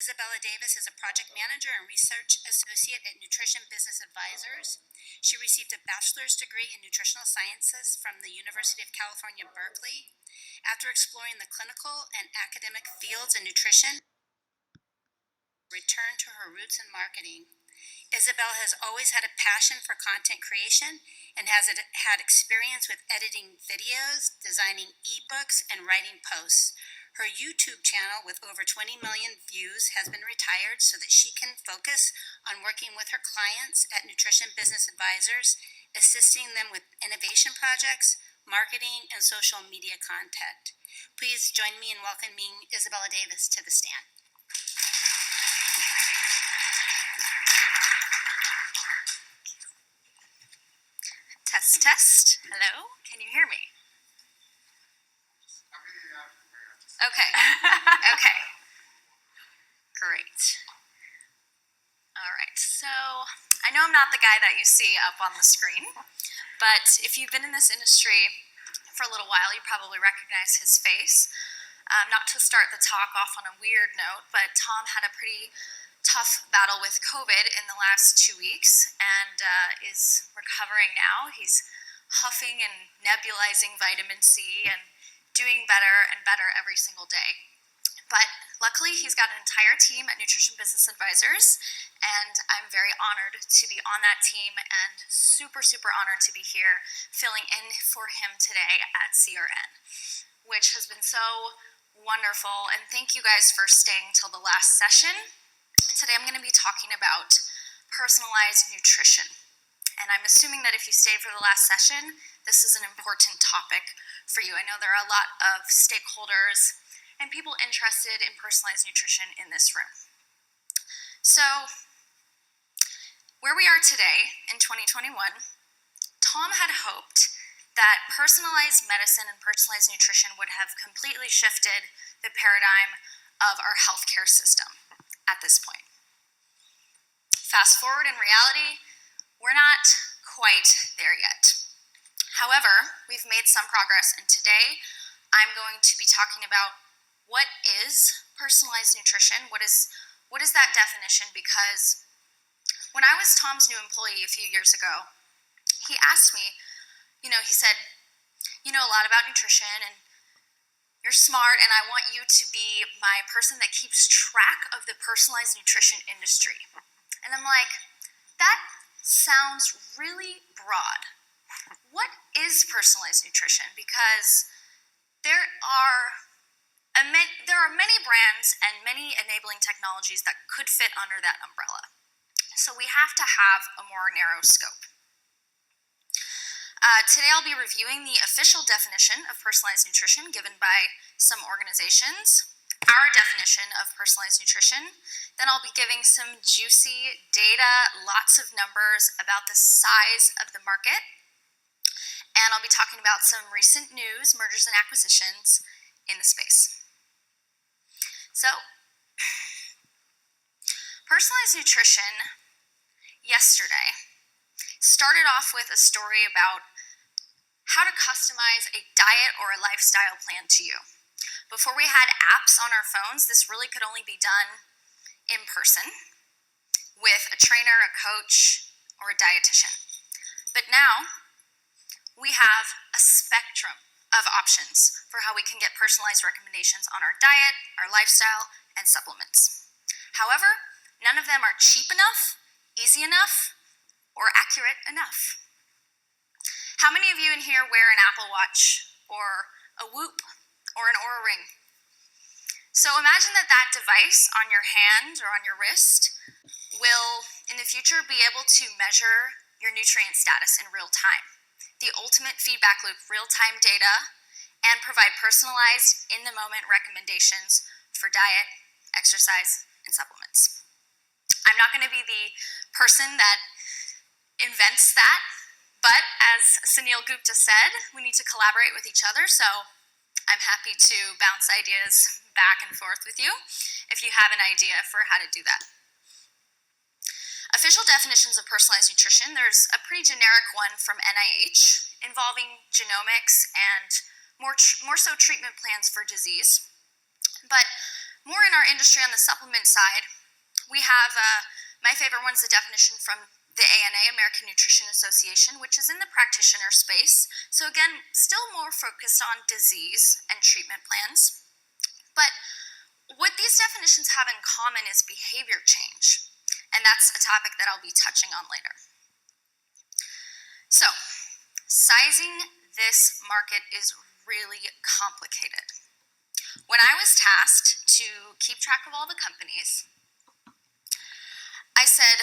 Isabella Davis is a project manager and research associate at Nutrition Business Advisors. She received a bachelor's degree in nutritional sciences from the University of California, Berkeley. After exploring the clinical and academic fields in nutrition, returned to her roots in marketing. Isabella has always had a passion for content creation and has had experience with editing videos, designing ebooks, and writing posts. Her YouTube channel with over 20 million views has been retired so that she can focus on working with her clients at Nutrition Business Advisors, assisting them with innovation projects, marketing, and social media content. Please join me in welcoming Isabella Davis to the stand. Test, test. Hello, can you hear me? Okay, okay. Great. All right, so I know I'm not the guy that you see up on the screen, but if you've been in this industry for a little while, you probably recognize his face. Not to start the talk off on a weird note, but Tom had a pretty tough battle with COVID in the last 2 weeks and is recovering now. He's huffing and nebulizing vitamin C and doing better and better every single day. But luckily, he's got an entire team at Nutrition Business Advisors, and I'm very honored to be on that team and super, super honored to be here filling in for him today at CRN, which has been so wonderful. And thank you guys for staying till the last session. Today I'm going to be talking about personalized nutrition. And I'm assuming that if you stayed for the last session, this is an important topic for you. I know there are a lot of stakeholders and people interested in personalized nutrition in this room. So, where we are today in 2021, Tom had hoped that personalized medicine and personalized nutrition would have completely shifted the paradigm of our healthcare system at this point. Fast forward, in reality, we're not quite there yet. However, we've made some progress, and today I'm going to be talking about what is personalized nutrition, what is that definition, because when I was Tom's new employee a few years ago, he asked me, he said, you know a lot about nutrition and you're smart, and I want you to be my person that keeps track of the personalized nutrition industry. And I'm like, that sounds really broad. What is personalized nutrition? Because there are many brands and many enabling technologies that could fit under that umbrella. So we have to have a more narrow scope. Today I'll be reviewing the official definition of personalized nutrition given by some organizations, our definition of personalized nutrition. Then I'll be giving some juicy data, lots of numbers about the size of the market. And I'll be talking about some recent news, mergers and acquisitions in the space. So, personalized nutrition yesterday started off with a story about how to customize a diet or a lifestyle plan to you. Before we had apps on our phones, this really could only be done in person with a trainer, a coach, or a dietitian. But now, we have a spectrum of options for how we can get personalized recommendations on our diet, our lifestyle, and supplements. However, none of them are cheap enough, easy enough, or accurate enough. How many of you in here wear an Apple Watch, or a Whoop, or an Oura Ring? So imagine that device on your hand or on your wrist will, in the future, be able to measure your nutrient status in real time. The ultimate feedback loop, real-time data, and provide personalized, in-the-moment recommendations for diet, exercise, and supplements. I'm not going to be the person that invents that, but as Sunil Gupta said, we need to collaborate with each other, so I'm happy to bounce ideas back and forth with you if you have an idea for how to do that. Official definitions of personalized nutrition, there's a pretty generic one from NIH involving genomics and more so treatment plans for disease. But more in our industry on the supplement side, we have my favorite one's the definition from the ANA, American Nutrition Association, which is in the practitioner space. So again, still more focused on disease and treatment plans. But what these definitions have in common is behavior change. And that's a topic that I'll be touching on later. So, sizing this market is really complicated. When I was tasked to keep track of all the companies, I said,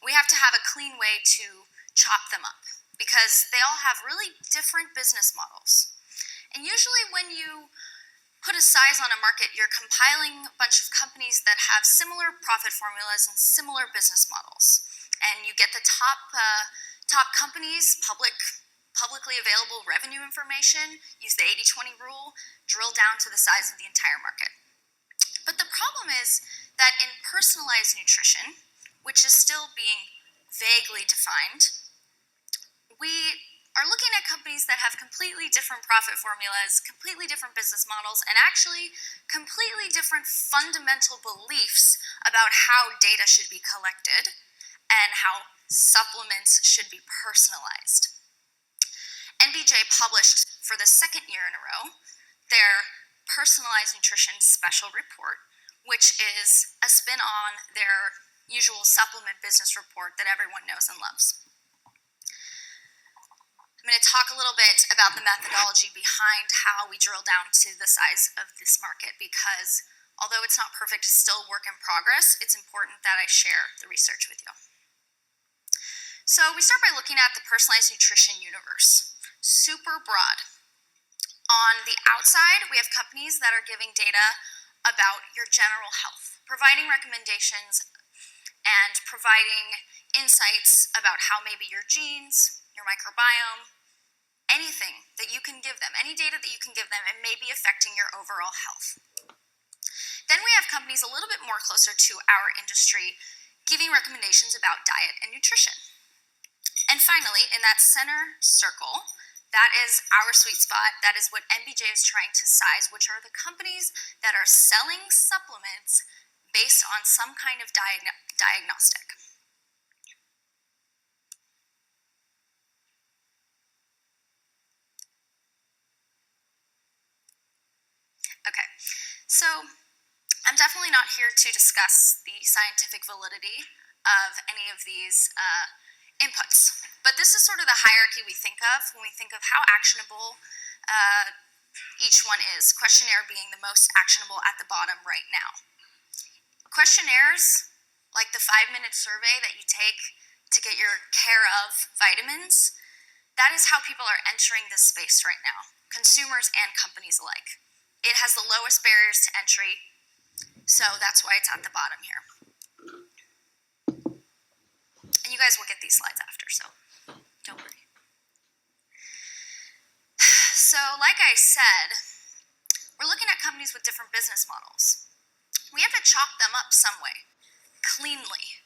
we have to have a clean way to chop them up because they all have really different business models. And usually when you put a size on a market, you're compiling a bunch of companies that have similar profit formulas and similar business models. And you get the top companies, publicly available revenue information, use the 80-20 rule, drill down to the size of the entire market. But the problem is that in personalized nutrition, which is still being vaguely defined, we are looking at companies that have completely different profit formulas, completely different business models, and actually completely different fundamental beliefs about how data should be collected and how supplements should be personalized. NBJ published for the second year in a row their Personalized Nutrition Special Report, which is a spin on their usual supplement business report that everyone knows and loves. I'm going to talk a little bit about the methodology behind how we drill down to the size of this market because although it's not perfect, it's still a work in progress. It's important that I share the research with you. So we start by looking at the personalized nutrition universe. Super broad. On the outside, we have companies that are giving data about your general health, providing recommendations and providing insights about how maybe your genes, your microbiome, anything that you can give them, any data that you can give them, it may be affecting your overall health. Then we have companies a little bit more closer to our industry giving recommendations about diet and nutrition. And finally, in that center circle, that is our sweet spot. That is what NBJ is trying to size, which are the companies that are selling supplements based on some kind of diagnostic. Okay, so I'm definitely not here to discuss the scientific validity of any of these inputs, but this is sort of the hierarchy we think of when we think of how actionable each one is, questionnaire being the most actionable at the bottom right now. Questionnaires, like the 5-minute survey that you take to get your care of vitamins, that is how people are entering this space right now, consumers and companies alike. It has the lowest barriers to entry, so that's why it's at the bottom here. And you guys will get these slides after, so don't worry. So like I said, we're looking at companies with different business models. We have to chop them up some way, cleanly.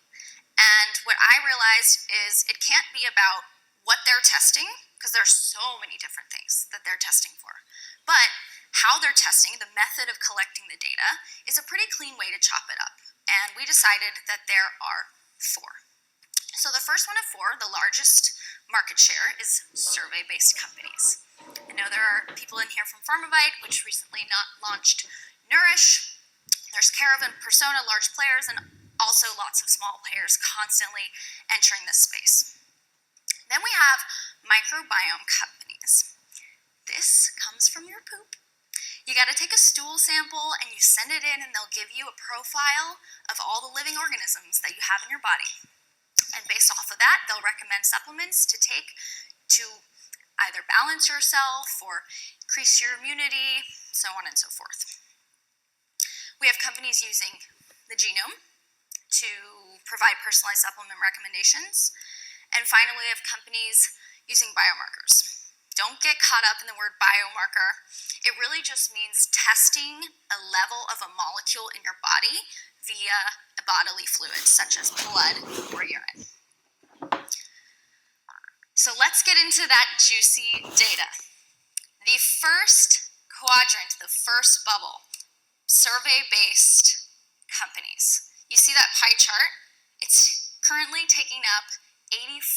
And what I realized is it can't be about what they're testing, because there's so many different things that they're testing for. But how they're testing, the method of collecting the data, is a pretty clean way to chop it up. And we decided that there are 4. So the first one of 4, the largest market share, is survey-based companies. I know there are people in here from Pharmavite, which recently launched Nourish. There's Caravan, Persona, large players, and also lots of small players constantly entering this space. Then we have microbiome companies. This comes from your poop. You got to take a stool sample and you send it in and they'll give you a profile of all the living organisms that you have in your body. And based off of that, they'll recommend supplements to take to either balance yourself or increase your immunity, so on and so forth. We have companies using the genome to provide personalized supplement recommendations. And finally, we have companies using biomarkers. Don't get caught up in the word biomarker. It really just means testing a level of a molecule in your body via a bodily fluid, such as blood or urine. So let's get into that juicy data. The first quadrant, the first bubble, survey-based companies. You see that pie chart? It's currently taking up 84%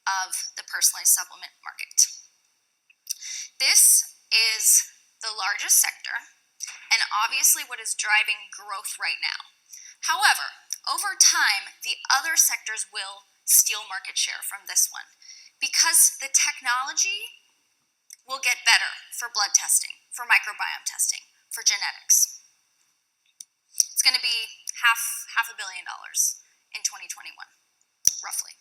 of the personalized supplement market. This is the largest sector and obviously what is driving growth right now. However, over time, the other sectors will steal market share from this one because the technology will get better for blood testing, for microbiome testing, for genetics. It's going to be half $500 million in 2021, roughly.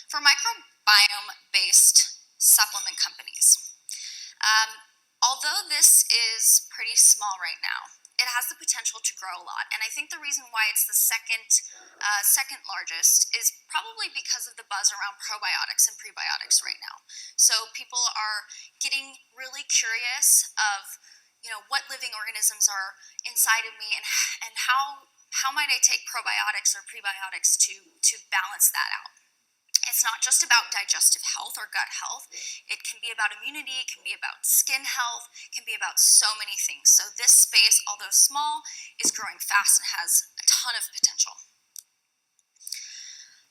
For microbiome-based supplement companies, although this is pretty small right now, it has the potential to grow a lot. And I think the reason why it's the second largest is probably because of the buzz around probiotics and prebiotics right now. So people are getting really curious of, what living organisms are inside of me and how might I take probiotics or prebiotics to balance that out. It's not just about digestive health or gut health. It can be about immunity, it can be about skin health, it can be about so many things. So this space, although small, is growing fast and has a ton of potential.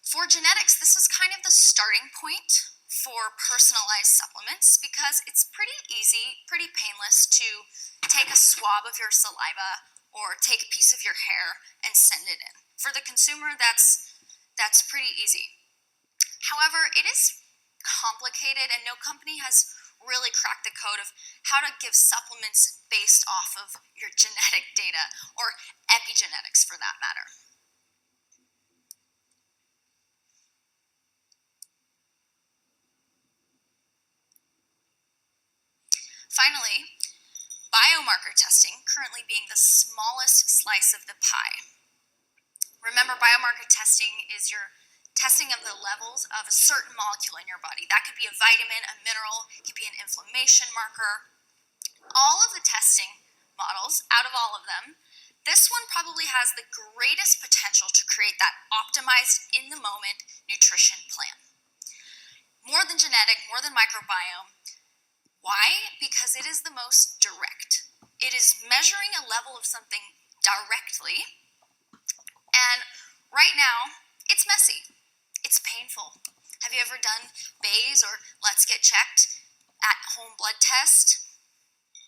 For genetics, this is kind of the starting point for personalized supplements because it's pretty easy, pretty painless to take a swab of your saliva or take a piece of your hair and send it in. For the consumer, that's pretty easy. However, it is complicated and no company has really cracked the code of how to give supplements based off of your genetic data, or epigenetics for that matter. Finally, biomarker testing, currently being the smallest slice of the pie. Remember, biomarker testing is your testing of the levels of a certain molecule in your body. That could be a vitamin, a mineral, it could be an inflammation marker. All of the testing models, out of all of them, this one probably has the greatest potential to create that optimized, in-the-moment nutrition plan. More than genetic, more than microbiome. Why? Because it is the most direct. It is measuring a level of something directly, and right now, it's messy. It's painful. Have you ever done Bayes or Let's Get Checked at home blood test?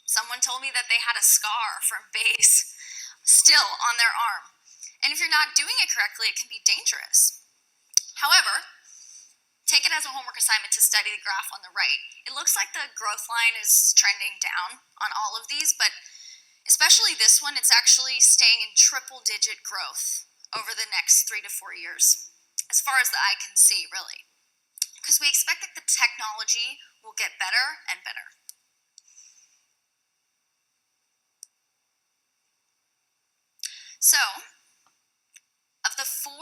Someone told me that they had a scar from Bayes still on their arm. And if you're not doing it correctly, it can be dangerous. However, take it as a homework assignment to study the graph on the right. It looks like the growth line is trending down on all of these, but especially this one, it's actually staying in triple-digit growth over the next 3 to 4 years. As far as the eye can see, really. Because we expect that the technology will get better and better. So, of the 4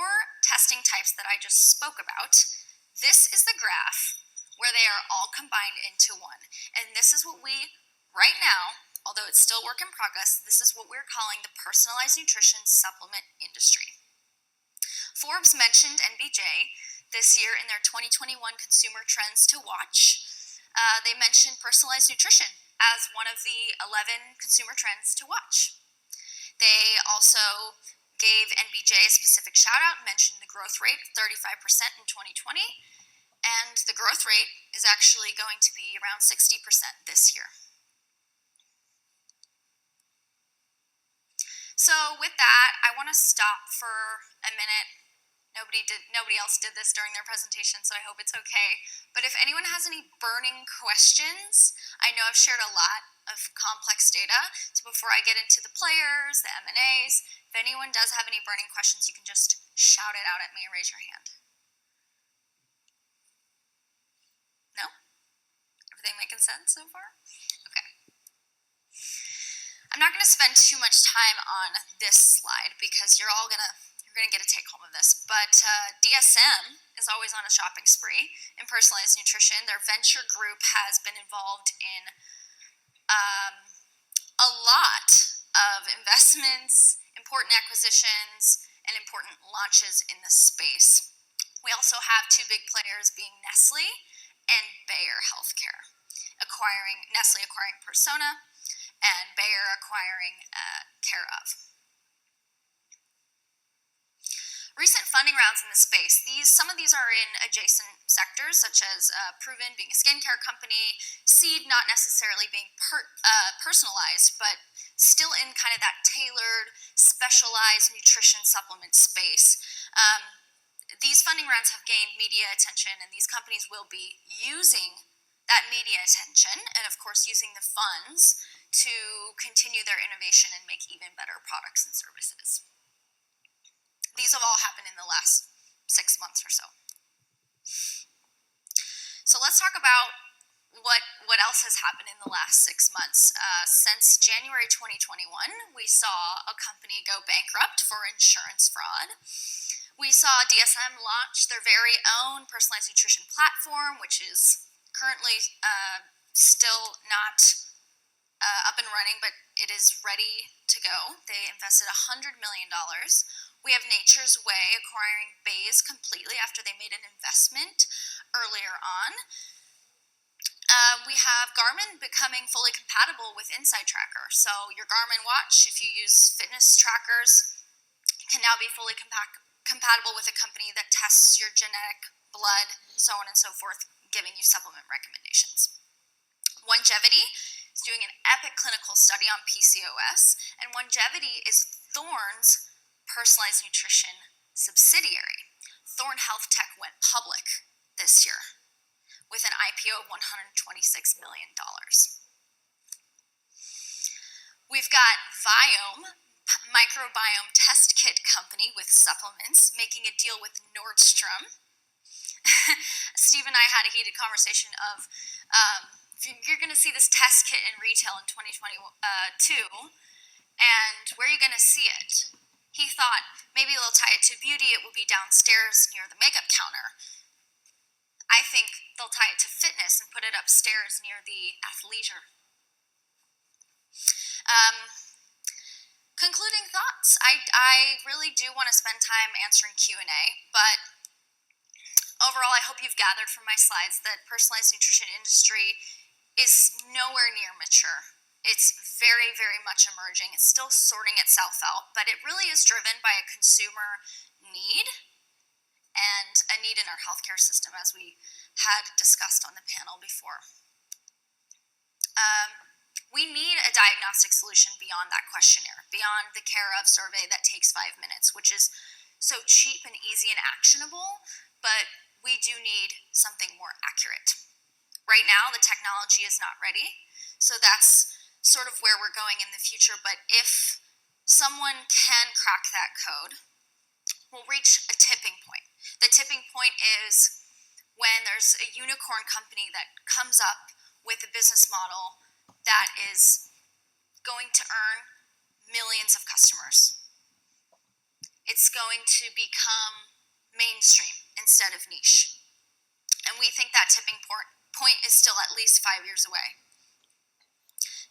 testing types that I just spoke about, this is the graph where they are all combined into one. And this is what we, right now, although it's still work in progress, this is what we're calling the personalized nutrition supplement industry. Forbes mentioned NBJ this year in their 2021 Consumer Trends to Watch. They mentioned personalized nutrition as one of the 11 consumer trends to watch. They also gave NBJ a specific shout out, mentioned the growth rate of 35% in 2020, and the growth rate is actually going to be around 60% this year. So with that, I want to stop for a minute. Nobody else did this during their presentation, so I hope it's okay. But if anyone has any burning questions, I know I've shared a lot of complex data. So before I get into the players, the M&As, if anyone does have any burning questions, you can just shout it out at me or raise your hand. No? Everything making sense so far? Okay. I'm not going to spend too much time on this slide because you're going to get a take home of this, but DSM is always on a shopping spree in personalized nutrition. Their venture group has been involved in a lot of investments, important acquisitions, and important launches in this space. We also have 2 big players being Nestle and Bayer Healthcare, Nestle acquiring Persona, and Bayer acquiring Care of. Recent funding rounds in the space, some of these are in adjacent sectors, such as Proven being a skincare company, Seed not necessarily being personalized, but still in kind of that tailored, specialized nutrition supplement space. These funding rounds have gained media attention, and these companies will be using that media attention and, of course, using the funds to continue their innovation and make even better products and services. These have all happened in the last 6 months or so. So let's talk about what else has happened in the last 6 months. Since January 2021, we saw a company go bankrupt for insurance fraud. We saw DSM launch their very own personalized nutrition platform, which is currently still not up and running, but it is ready to go. They invested $100 million. We have Nature's Way acquiring Baze completely after they made an investment earlier on. We have Garmin becoming fully compatible with Inside Tracker. So your Garmin watch, if you use fitness trackers, can now be fully compatible with a company that tests your genetic, blood, so on and so forth, giving you supplement recommendations. Longevity is doing an epic clinical study on PCOS, and Longevity is Thorne's personalized nutrition subsidiary. Thorne Health Tech went public this year with an IPO of $126 million. We've got Biome, microbiome test kit company with supplements, making a deal with Nordstrom. Steve and I had a heated conversation of you're going to see this test kit in retail in 2022, and where are you going to see it? He thought maybe they'll tie it to beauty, it will be downstairs near the makeup counter. I think they'll tie it to fitness and put it upstairs near the athleisure. Concluding thoughts. I really do want to spend time answering Q&A, but overall I hope you've gathered from my slides that personalized nutrition industry is nowhere near mature. It's very, very much emerging. It's still sorting itself out, but it really is driven by a consumer need and a need in our healthcare system, as we had discussed on the panel before. We need a diagnostic solution beyond that questionnaire, beyond the Care of survey that takes 5 minutes, which is so cheap and easy and actionable, but we do need something more accurate. Right now, the technology is not ready, so that's sort of where we're going in the future, but if someone can crack that code, we'll reach a tipping point. The tipping point is when there's a unicorn company that comes up with a business model that is going to earn millions of customers. It's going to become mainstream instead of niche. And we think that tipping point is still at least 5 years away.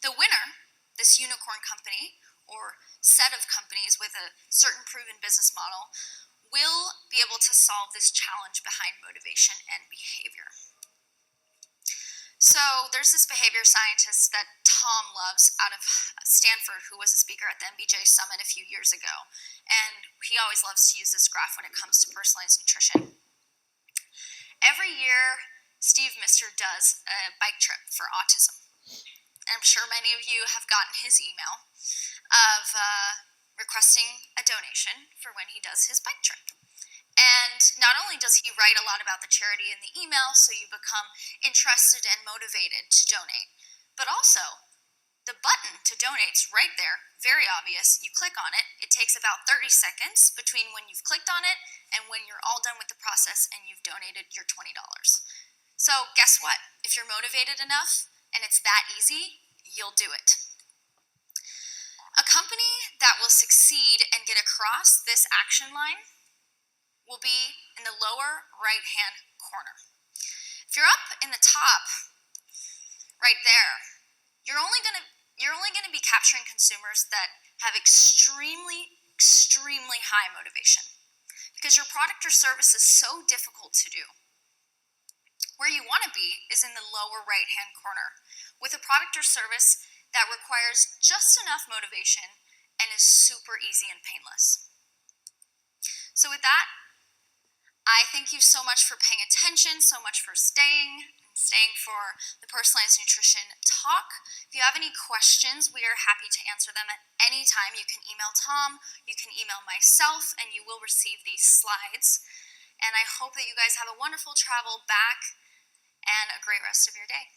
The winner, this unicorn company or set of companies with a certain proven business model, will be able to solve this challenge behind motivation and behavior. So there's this behavior scientist that Tom loves out of Stanford who was a speaker at the MBJ Summit a few years ago. And he always loves to use this graph when it comes to personalized nutrition. Every year, Steve Mister does a bike trip for autism. I'm sure many of you have gotten his email of requesting a donation for when he does his bike trip. And not only does he write a lot about the charity in the email, so you become interested and motivated to donate, but also the button to donate is right there, very obvious. You click on it. It takes about 30 seconds between when you've clicked on it and when you're all done with the process and you've donated your $20. So guess what? If you're motivated enough and it's that easy, you'll do it. A company that will succeed and get across this action line will be in the lower right-hand corner. If you're up in the top, right there, you're only going to be capturing consumers that have extremely high motivation because your product or service is so difficult to do. Where you want to be is in the lower right-hand corner with a product or service that requires just enough motivation and is super easy and painless. So with that, I thank you so much for paying attention, so much for staying for the Personalized Nutrition Talk. If you have any questions, we are happy to answer them at any time. You can email Tom, you can email myself, and you will receive these slides. And I hope that you guys have a wonderful travel back and a great rest of your day.